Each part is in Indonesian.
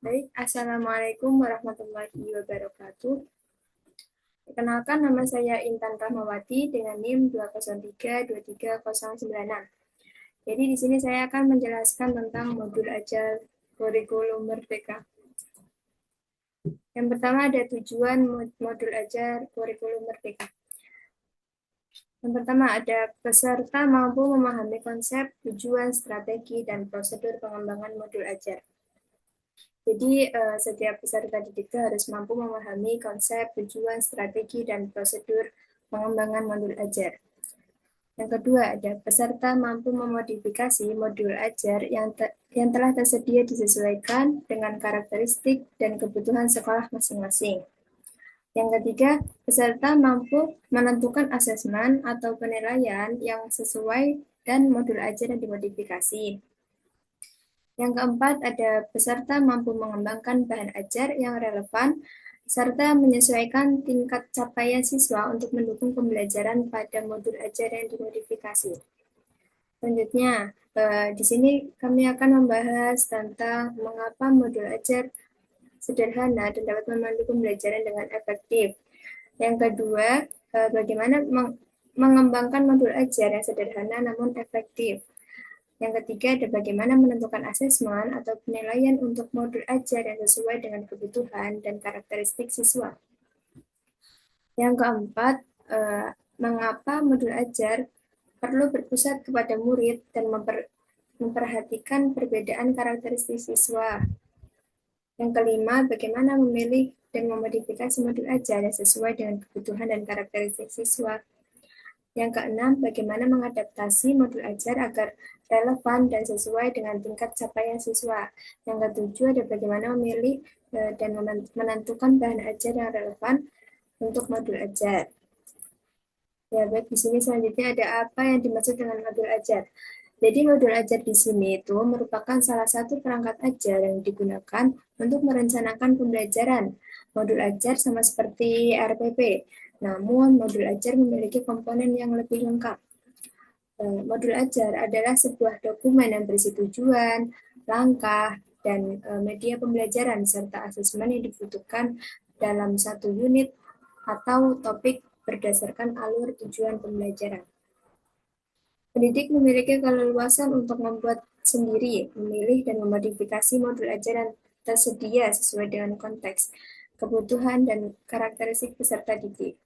Baik, Assalamualaikum warahmatullahi wabarakatuh. Perkenalkan, nama saya Intan Rahmawati dengan NIM 203-23096. Jadi di sini saya akan menjelaskan tentang modul ajar kurikulum Merdeka. Yang pertama ada tujuan modul ajar kurikulum Merdeka. Yang pertama ada peserta mampu memahami konsep, tujuan, strategi, dan prosedur pengembangan modul ajar. Jadi, setiap peserta didik harus mampu memahami konsep, tujuan, strategi, dan prosedur pengembangan modul ajar. Yang kedua, ada peserta mampu memodifikasi modul ajar yang telah tersedia disesuaikan dengan karakteristik dan kebutuhan sekolah masing-masing. Yang ketiga, peserta mampu menentukan asesmen atau penilaian yang sesuai dan modul ajar yang dimodifikasi. Yang keempat, ada peserta mampu mengembangkan bahan ajar yang relevan serta menyesuaikan tingkat capaian siswa untuk mendukung pembelajaran pada modul ajar yang dimodifikasi. Selanjutnya, di sini kami akan membahas tentang mengapa modul ajar sederhana dan dapat memandu pembelajaran dengan efektif. Yang kedua, bagaimana mengembangkan modul ajar yang sederhana namun efektif. Yang ketiga, ada bagaimana menentukan asesmen atau penilaian untuk modul ajar yang sesuai dengan kebutuhan dan karakteristik siswa. Yang keempat, mengapa modul ajar perlu berpusat kepada murid dan memperhatikan perbedaan karakteristik siswa. Yang kelima, bagaimana memilih dan memodifikasi modul ajar yang sesuai dengan kebutuhan dan karakteristik siswa. Yang keenam, bagaimana mengadaptasi modul ajar agar relevan dan sesuai dengan tingkat capaian siswa. Yang ketujuh, ada bagaimana memilih dan menentukan bahan ajar yang relevan untuk modul ajar. Ya, baik, di sini selanjutnya ada apa yang dimaksud dengan modul ajar. Jadi modul ajar di sini itu merupakan salah satu perangkat ajar yang digunakan untuk merencanakan pembelajaran. Modul ajar sama seperti RPP, namun modul ajar memiliki komponen yang lebih lengkap. Modul ajar adalah sebuah dokumen yang berisi tujuan, langkah, dan media pembelajaran serta asesmen yang dibutuhkan dalam satu unit atau topik berdasarkan alur tujuan pembelajaran. Pendidik memiliki keleluasan untuk membuat sendiri, memilih, dan memodifikasi modul ajaran tersedia sesuai dengan konteks, kebutuhan, dan karakteristik peserta didik.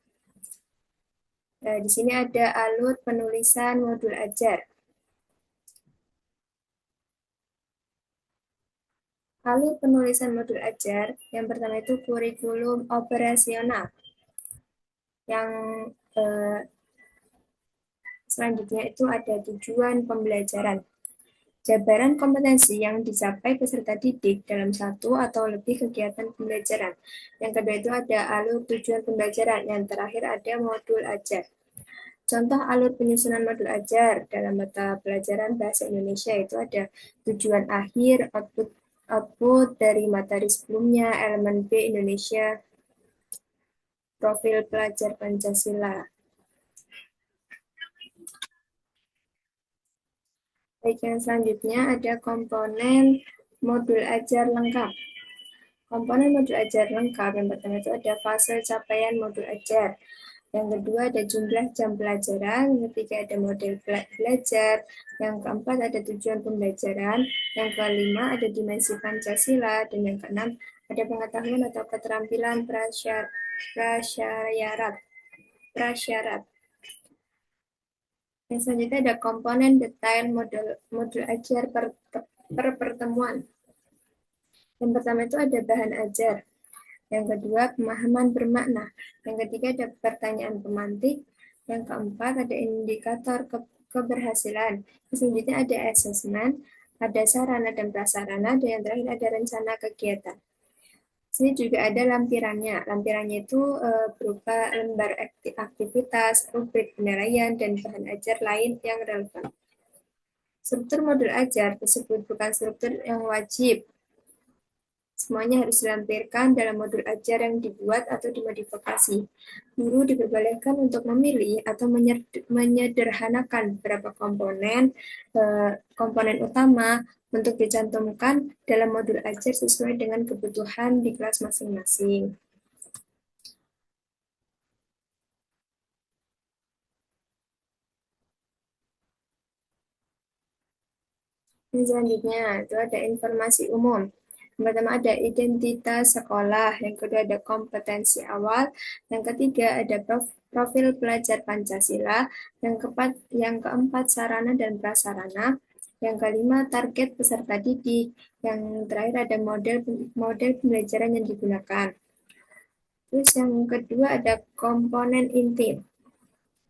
Nah, di sini ada alur penulisan modul ajar. Alur penulisan modul ajar, yang pertama itu kurikulum operasional. Yang selanjutnya itu ada tujuan pembelajaran. Jabaran kompetensi yang dicapai peserta didik dalam satu atau lebih kegiatan pembelajaran. Yang kedua itu ada alur tujuan pembelajaran. Yang terakhir ada modul ajar. Contoh alur penyusunan modul ajar dalam mata pelajaran Bahasa Indonesia itu ada tujuan akhir, output dari materi sebelumnya, elemen B Indonesia, profil pelajar Pancasila. Baik, yang selanjutnya ada komponen modul ajar lengkap. Komponen modul ajar lengkap yang pertama itu ada fase capaian modul ajar. Yang kedua ada jumlah jam pelajaran, yang ketiga ada model belajar, yang keempat ada tujuan pembelajaran, yang kelima ada dimensi Pancasila, dan yang keenam ada pengetahuan atau keterampilan prasyarat. Yang selanjutnya ada komponen detail modul ajar per pertemuan. Yang pertama itu ada bahan ajar. Yang kedua, pemahaman bermakna. Yang ketiga, ada pertanyaan pemantik. Yang keempat, ada indikator keberhasilan. Selanjutnya ada asesmen, ada sarana dan prasarana, dan yang terakhir ada rencana kegiatan. Sini juga ada lampirannya. Lampirannya itu berupa lembar aktivitas, rubrik penilaian, dan bahan ajar lain yang relevan. Struktur modul ajar tersebut bukan struktur yang wajib. Semuanya harus dilampirkan dalam modul ajar yang dibuat atau dimodifikasi. Guru diperbolehkan untuk memilih atau menyederhanakan beberapa komponen utama, untuk dicantumkan dalam modul ajar sesuai dengan kebutuhan di kelas masing-masing. Yang selanjutnya itu ada informasi umum. Yang pertama ada identitas sekolah, yang kedua ada kompetensi awal, yang ketiga ada profil pelajar Pancasila, yang keempat sarana dan prasarana, yang kelima target peserta didik, yang terakhir ada model pembelajaran yang digunakan. Terus yang kedua ada komponen inti.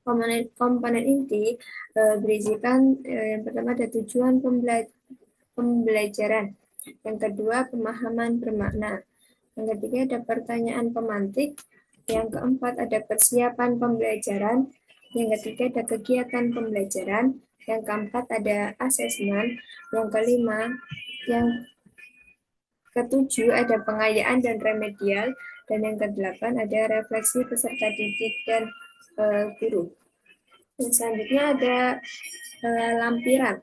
Komponen inti berisikan yang pertama ada tujuan pembelajaran, yang kedua pemahaman bermakna, yang ketiga ada pertanyaan pemantik, yang keempat ada persiapan pembelajaran, yang ketiga ada kegiatan pembelajaran, yang keempat ada asesmen, yang kelima, yang ketujuh ada pengayaan dan remedial, dan yang kedelapan ada refleksi peserta didik dan guru. Yang selanjutnya ada lampiran.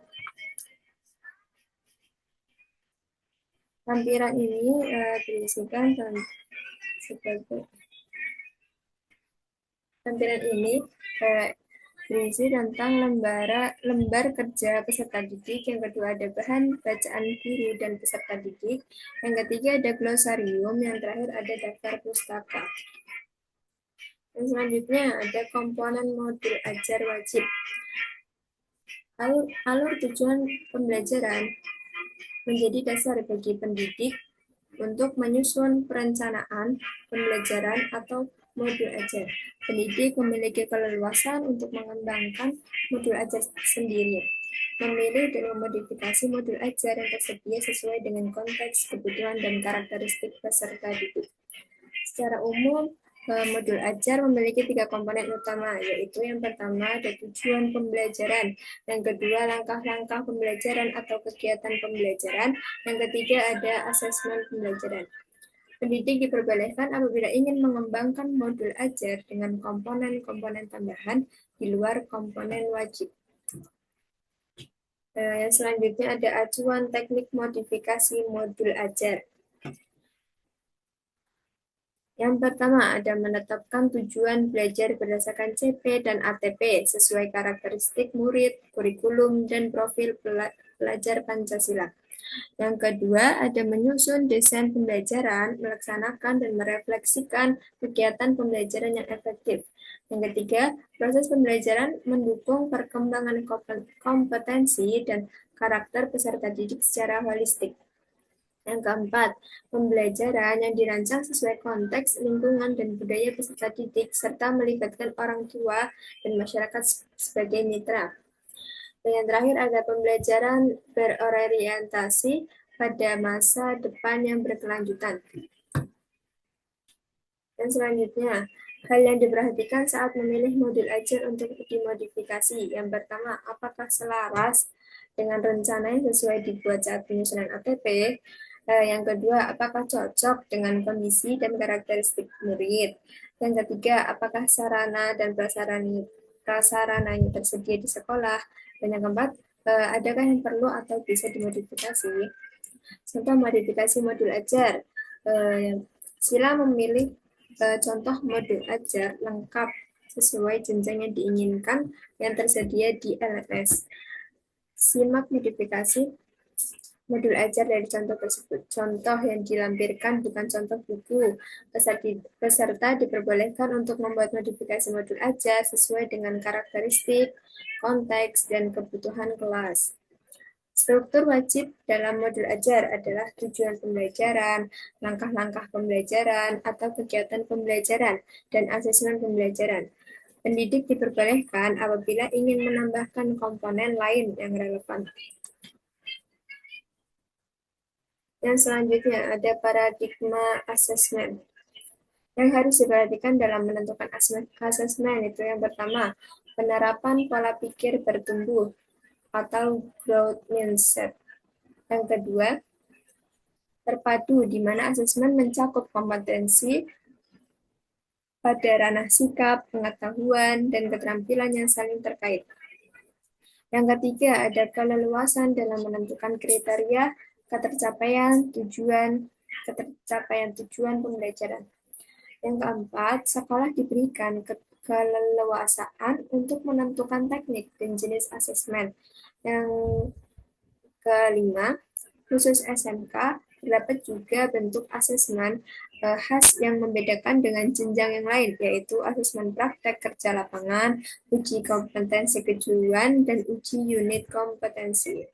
Lampiran ini berisikan sebagai lampiran ini berisi tentang lembar kerja peserta didik, yang kedua ada bahan bacaan guru dan peserta didik, yang ketiga ada glosarium, yang terakhir ada daftar pustaka. Yang selanjutnya ada komponen modul ajar wajib. Alur tujuan pembelajaran menjadi dasar bagi pendidik untuk menyusun perencanaan pembelajaran atau modul ajar. Pendidik memiliki keleluasan untuk mengembangkan modul ajar sendiri, memilih dan memodifikasi modul ajar yang tersedia sesuai dengan konteks, kebutuhan, dan karakteristik peserta didik. Secara umum, modul ajar memiliki 3 komponen utama, yaitu yang pertama ada tujuan pembelajaran, yang kedua langkah-langkah pembelajaran atau kegiatan pembelajaran, yang ketiga ada asesmen pembelajaran. Pendidik diperbolehkan apabila ingin mengembangkan modul ajar dengan komponen-komponen tambahan di luar komponen wajib. Yang selanjutnya ada acuan teknik modifikasi modul ajar. Yang pertama ada menetapkan tujuan belajar berdasarkan CP dan ATP sesuai karakteristik murid, kurikulum, dan profil pelajar Pancasila. Yang kedua ada menyusun desain pembelajaran, melaksanakan dan merefleksikan kegiatan pembelajaran yang efektif. Yang ketiga, proses pembelajaran mendukung perkembangan kompetensi dan karakter peserta didik secara holistik. Yang keempat, pembelajaran yang dirancang sesuai konteks, lingkungan, dan budaya peserta didik, serta melibatkan orang tua dan masyarakat sebagai mitra. Dan yang terakhir ada pembelajaran berorientasi pada masa depan yang berkelanjutan. Dan selanjutnya, hal yang diperhatikan saat memilih modul ajar untuk dimodifikasi. Yang pertama, apakah selaras dengan rencana yang sesuai dibuat saat penyusunan ATP? Yang kedua, apakah cocok dengan kondisi dan karakteristik murid? Yang ketiga, apakah sarana dan prasarana yang tersedia di sekolah? Dan yang keempat, adakah yang perlu atau bisa dimodifikasi? Contoh modifikasi modul ajar. Sila memilih contoh modul ajar lengkap sesuai jenjang yang diinginkan yang tersedia di LMS. Simak modifikasi modul ajar dari contoh tersebut. Contoh yang dilampirkan bukan contoh buku. Peserta diperbolehkan untuk membuat modifikasi modul ajar sesuai dengan karakteristik, konteks, dan kebutuhan kelas. Struktur wajib dalam modul ajar adalah tujuan pembelajaran, langkah-langkah pembelajaran atau kegiatan pembelajaran, dan asesmen pembelajaran. Pendidik diperbolehkan apabila ingin menambahkan komponen lain yang relevan. Yang selanjutnya ada paradigma asesmen. Yang harus diperhatikan dalam menentukan asesmen itu yang pertama, penerapan pola pikir bertumbuh atau growth mindset. Yang kedua, terpadu di mana asesmen mencakup kompetensi pada ranah sikap, pengetahuan, dan keterampilan yang saling terkait. Yang ketiga, ada keleluasan dalam menentukan kriteria ketercapaian tujuan pembelajaran. Yang keempat, sekolah diberikan keleluasaan untuk menentukan teknik dan jenis asesmen. Yang kelima, khusus SMK, terdapat juga bentuk asesmen khas yang membedakan dengan jenjang yang lain, yaitu asesmen praktek kerja lapangan, uji kompetensi kejuruan, dan uji unit kompetensi.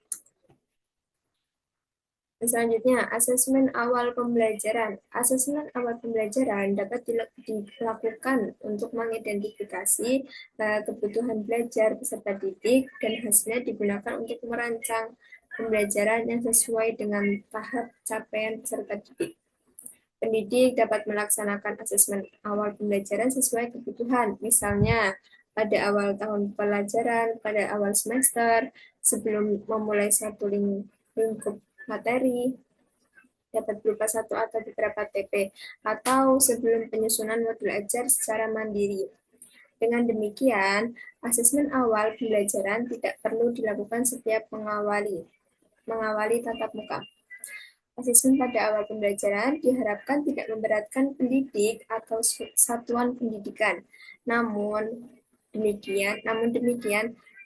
Selanjutnya, asesmen awal pembelajaran. Asesmen awal pembelajaran dapat dilakukan untuk mengidentifikasi kebutuhan belajar peserta didik dan hasilnya digunakan untuk merancang pembelajaran yang sesuai dengan tahap capaian peserta didik. Pendidik dapat melaksanakan asesmen awal pembelajaran sesuai kebutuhan, misalnya pada awal tahun pelajaran, pada awal semester, sebelum memulai satu lingkup materi, dapat berupa satu atau beberapa TP, atau sebelum penyusunan modul ajar secara mandiri. Dengan demikian, asesmen awal pembelajaran tidak perlu dilakukan setiap mengawali tatap muka. Asesmen pada awal pembelajaran diharapkan tidak memberatkan pendidik atau satuan pendidikan. Namun demikian,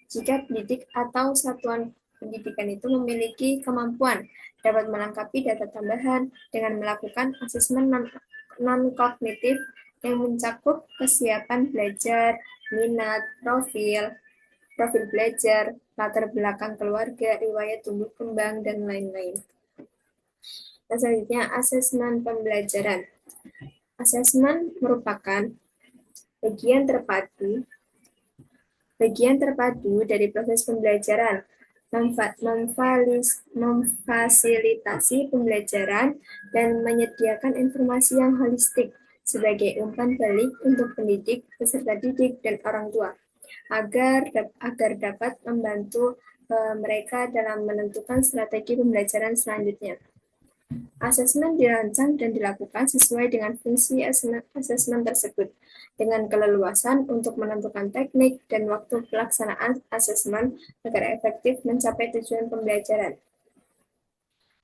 jika pendidik atau satuan pendidikan itu memiliki kemampuan dapat melengkapi data tambahan dengan melakukan asesmen non-kognitif yang mencakup kesiapan belajar, minat, profil belajar, latar belakang keluarga, riwayat tumbuh kembang, dan lain-lain. Selanjutnya, asesmen pembelajaran. Asesmen merupakan bagian terpadu dari proses pembelajaran, memfasilitasi pembelajaran dan menyediakan informasi yang holistik sebagai umpan balik untuk pendidik, peserta didik, dan orang tua agar dapat membantu mereka dalam menentukan strategi pembelajaran selanjutnya. Asesmen dirancang dan dilakukan sesuai dengan fungsi asesmen tersebut, dengan keleluasan untuk menentukan teknik dan waktu pelaksanaan asesmen agar efektif mencapai tujuan pembelajaran.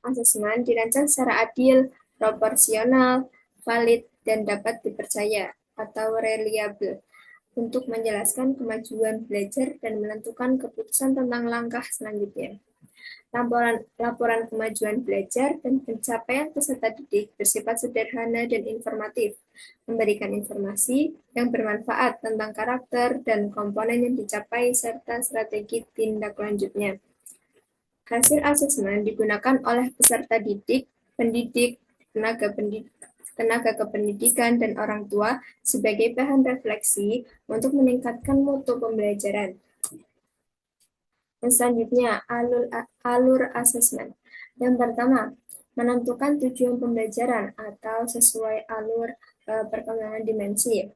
Asesmen dirancang secara adil, proporsional, valid, dan dapat dipercaya atau reliable untuk menjelaskan kemajuan belajar dan menentukan keputusan tentang langkah selanjutnya. Laporan kemajuan belajar dan pencapaian peserta didik bersifat sederhana dan informatif, memberikan informasi yang bermanfaat tentang karakter dan komponen yang dicapai serta strategi tindak lanjutnya. Hasil asesmen digunakan oleh peserta didik, pendidik, tenaga kependidikan, dan orang tua sebagai bahan refleksi untuk meningkatkan mutu pembelajaran. Yang selanjutnya, alur asesmen. Yang pertama, menentukan tujuan pembelajaran atau sesuai alur perkembangan dimensi.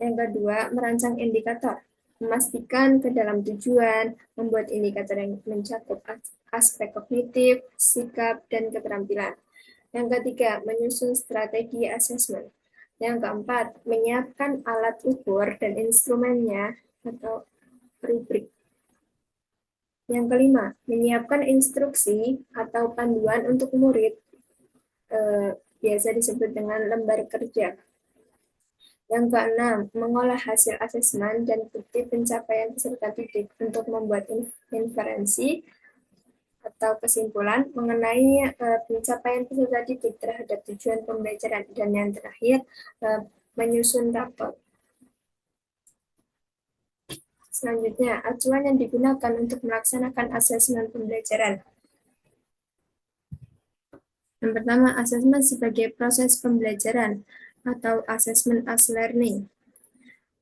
Yang kedua, merancang indikator. Memastikan ke dalam tujuan, membuat indikator yang mencakup aspek kognitif, sikap, dan keterampilan. Yang ketiga, menyusun strategi asesmen. Yang keempat, menyiapkan alat ukur dan instrumennya atau rubrik. Yang kelima, menyiapkan instruksi atau panduan untuk murid, biasa disebut dengan lembar kerja. Yang keenam, mengolah hasil asesmen dan bukti pencapaian peserta didik untuk membuat inferensi atau kesimpulan mengenai pencapaian peserta didik terhadap tujuan pembelajaran. Dan yang terakhir, menyusun rapor. Selanjutnya, acuan yang digunakan untuk melaksanakan asesmen pembelajaran. Yang pertama, asesmen sebagai proses pembelajaran atau assessment as learning.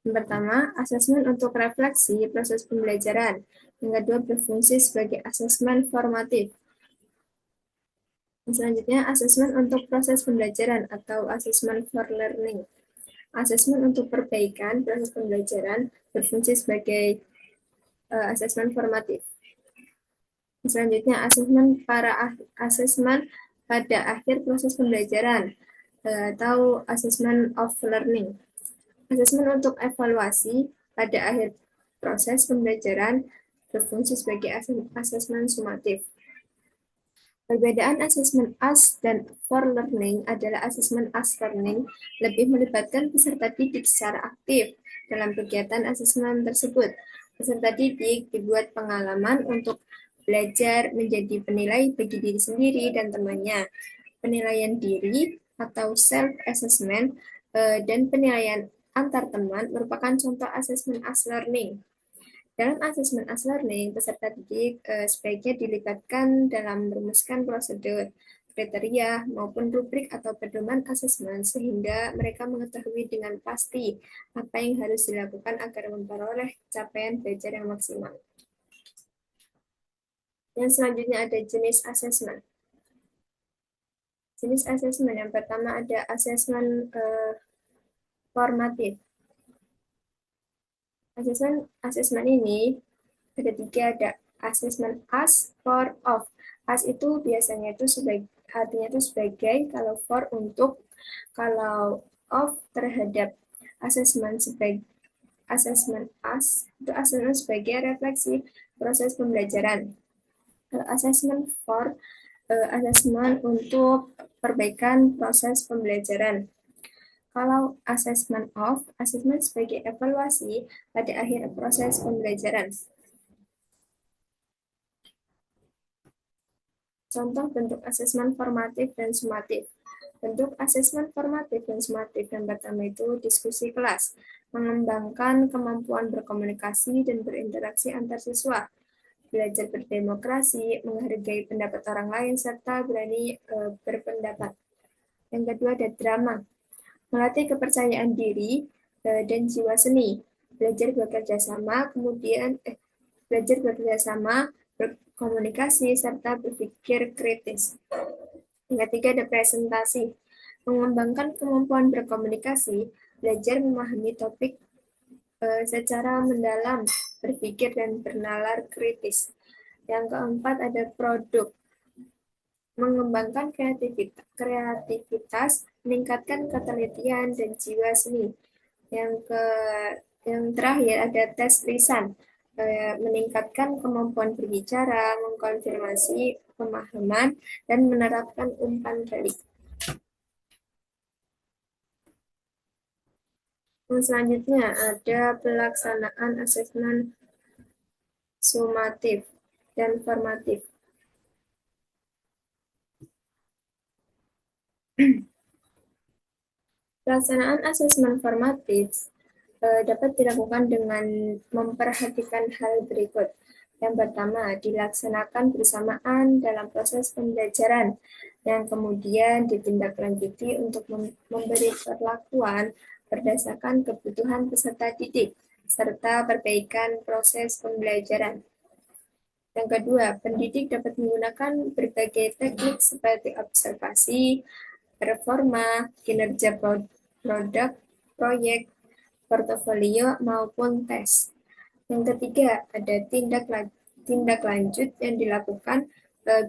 Yang pertama, asesmen untuk refleksi proses pembelajaran. Yang kedua, berfungsi sebagai asesmen formatif. Yang selanjutnya, asesmen untuk proses pembelajaran atau asesmen for learning. Asesmen untuk perbaikan proses pembelajaran berfungsi sebagai asesmen formatif. Selanjutnya, asesmen pada akhir proses pembelajaran atau assessment of learning. Asesmen untuk evaluasi pada akhir proses pembelajaran berfungsi sebagai asesmen sumatif. Perbedaan asesmen AS dan for learning adalah asesmen AS learning lebih melibatkan peserta didik secara aktif dalam kegiatan asesmen tersebut. Peserta didik dibuat pengalaman untuk belajar menjadi penilai bagi diri sendiri dan temannya. Penilaian diri atau self-assessment dan penilaian antar teman merupakan contoh asesmen AS learning. Dalam asesmen AS learning, peserta didik sebaiknya dilibatkan dalam merumuskan prosedur, kriteria, maupun rubrik atau pedoman asesmen sehingga mereka mengetahui dengan pasti apa yang harus dilakukan agar memperoleh capaian belajar yang maksimal. Yang selanjutnya ada jenis asesmen. Jenis asesmen yang pertama ada asesmen formatif. Asesmen ini ada tiga, ada asesmen AS, for, of. AS itu biasanya itu artinya itu sebagai, kalau for untuk, kalau of terhadap. Asesmen sebagai asesmen AS itu asesmen sebagai refleksi proses pembelajaran. Kalau asesmen for, asesmen untuk perbaikan proses pembelajaran. Kalau asesmen of, asesmen sebagai evaluasi pada akhir proses pembelajaran. Contoh bentuk asesmen formatif dan sumatif. Bentuk asesmen formatif dan sumatif yang pertama itu diskusi kelas, mengembangkan kemampuan berkomunikasi dan berinteraksi antar siswa, belajar berdemokrasi, menghargai pendapat orang lain, serta berani berpendapat. Yang kedua ada drama, melatih kepercayaan diri dan jiwa seni, belajar bekerja sama, berkomunikasi, serta berpikir kritis. Yang ketiga ada presentasi, mengembangkan kemampuan berkomunikasi, belajar memahami topik secara mendalam, berpikir dan bernalar kritis. Yang keempat ada produk, mengembangkan kreativitas, meningkatkan ketelitian dan jiwa seni. Yang terakhir ada tes lisan, meningkatkan kemampuan berbicara, mengkonfirmasi pemahaman, dan menerapkan umpan balik. Yang selanjutnya ada pelaksanaan asesmen sumatif dan formatif. Pelaksanaan asesmen formatif dapat dilakukan dengan memperhatikan hal berikut. Yang pertama, dilaksanakan bersamaan dalam proses pembelajaran, yang kemudian ditindaklanjuti untuk memberi perlakuan berdasarkan kebutuhan peserta didik, serta perbaikan proses pembelajaran. Yang kedua, pendidik dapat menggunakan berbagai teknik seperti observasi, performa, kinerja produk, proyek, portofolio, maupun tes. Yang ketiga, ada tindak lanjut yang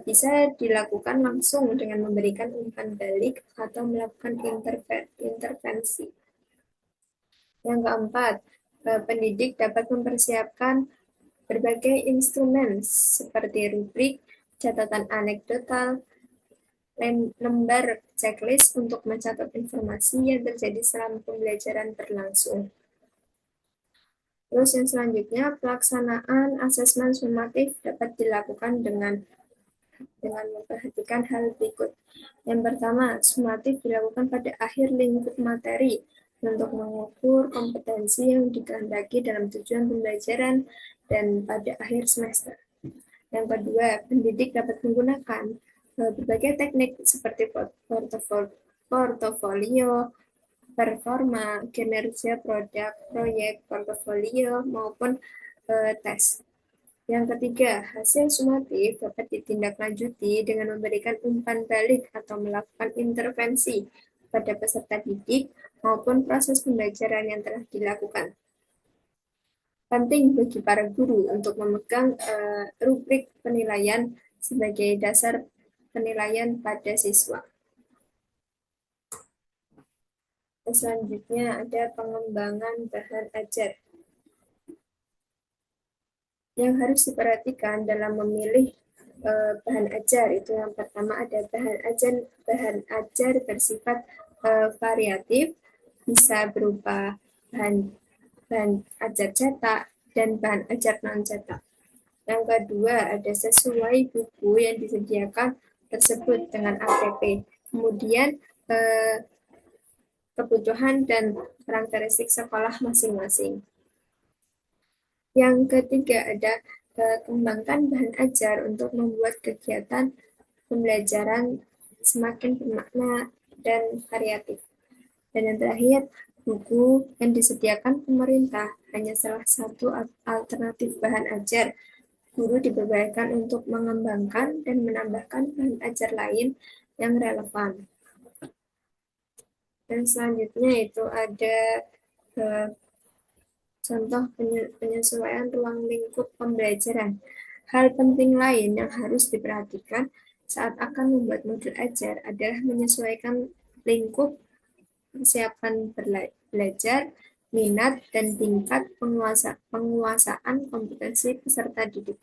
bisa dilakukan langsung dengan memberikan umpan balik atau melakukan intervensi. Yang keempat, pendidik dapat mempersiapkan berbagai instrumen seperti rubrik, catatan anekdotal, lembar checklist untuk mencatat informasi yang terjadi selama pembelajaran berlangsung. Terus yang selanjutnya, pelaksanaan asesmen sumatif dapat dilakukan dengan memperhatikan hal berikut. Yang pertama, sumatif dilakukan pada akhir lingkup materi untuk mengukur kompetensi yang dikehendaki dalam tujuan pembelajaran dan pada akhir semester. Yang kedua, pendidik dapat menggunakan berbagai teknik seperti portofolio, performa, kinerja produk, proyek, portofolio, maupun tes. Yang ketiga, hasil sumatif dapat ditindaklanjuti dengan memberikan umpan balik atau melakukan intervensi pada peserta didik maupun proses pembelajaran yang telah dilakukan. Penting bagi para guru untuk memegang rubrik penilaian sebagai dasar penilaian pada siswa. Selanjutnya ada pengembangan bahan ajar. Yang harus diperhatikan dalam memilih bahan ajar itu yang pertama ada bahan ajar bersifat variatif, bisa berupa bahan bahan ajar cetak dan bahan ajar non cetak. Yang kedua ada sesuai buku yang disediakan tersebut dengan APP. Kemudian kebutuhan dan karakteristik sekolah masing-masing. Yang ketiga ada kembangkan bahan ajar untuk membuat kegiatan pembelajaran semakin bermakna dan variatif. Dan yang terakhir, buku yang disediakan pemerintah hanya salah satu alternatif bahan ajar. Guru diperbolehkan untuk mengembangkan dan menambahkan bahan ajar lain yang relevan. Dan selanjutnya itu ada eh, contoh penyesuaian ruang lingkup pembelajaran. Hal penting lain yang harus diperhatikan saat akan membuat modul ajar adalah menyesuaikan lingkup persiapan belajar, minat, dan tingkat penguasaan kompetensi peserta didik.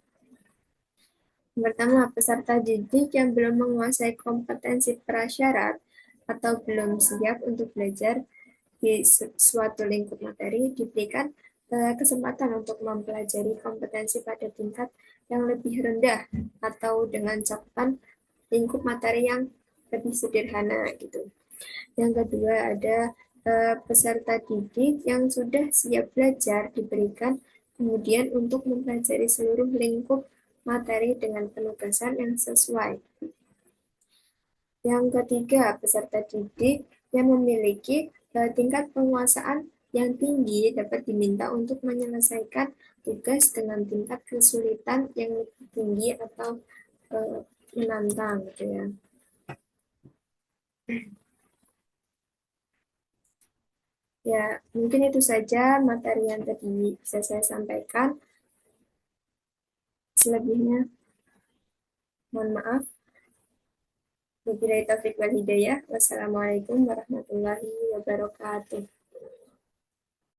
Yang pertama, peserta didik yang belum menguasai kompetensi prasyarat atau belum siap untuk belajar di suatu lingkup materi diberikan kesempatan untuk mempelajari kompetensi pada tingkat yang lebih rendah atau dengan cakupan lingkup materi yang lebih sederhana gitu. Yang kedua ada peserta didik yang sudah siap belajar diberikan kemudian untuk mempelajari seluruh lingkup materi dengan penugasan yang sesuai. Yang ketiga, peserta didik yang memiliki tingkat penguasaan yang tinggi dapat diminta untuk menyelesaikan tugas dengan tingkat kesulitan yang lebih tinggi atau menantang gitu ya. Ya, mungkin itu saja materi yang tadi bisa saya sampaikan. Selebihnya, mohon maaf. Wabillahi taufiq wal hidayah. Wassalamualaikum warahmatullahi wabarakatuh.